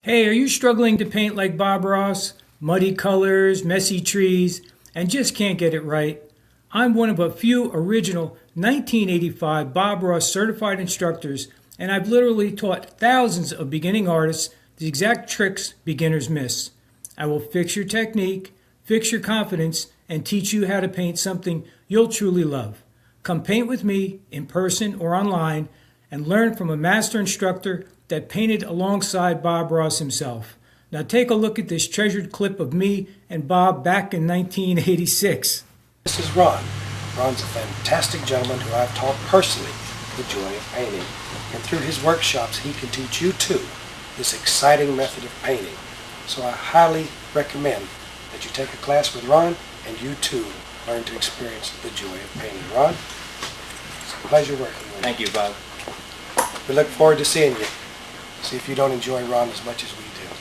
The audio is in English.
Hey, are you struggling to paint like Bob Ross? Muddy colors, messy trees, and just can't get it right? I'm one of a few original 1985 Bob Ross certified instructors, and I've literally taught thousands of beginning artists the exact tricks beginners miss. I will fix your technique, fix your confidence, and teach you how to paint something you'll truly love. Come paint with me in person or online and learn from a master instructor that painted alongside Bob Ross himself. Now take a look at this treasured clip of me and Bob back in 1986. This is Ron. Ron's a fantastic gentleman who I've taught personally the joy of painting. And through his workshops, he can teach you too this exciting method of painting. So I highly recommend that you take a class with Ron and you too learn to experience the joy of painting. Ron, it's a pleasure working with you. Thank you, Bob. We look forward to seeing you. See if you don't enjoy Ron as much as we do.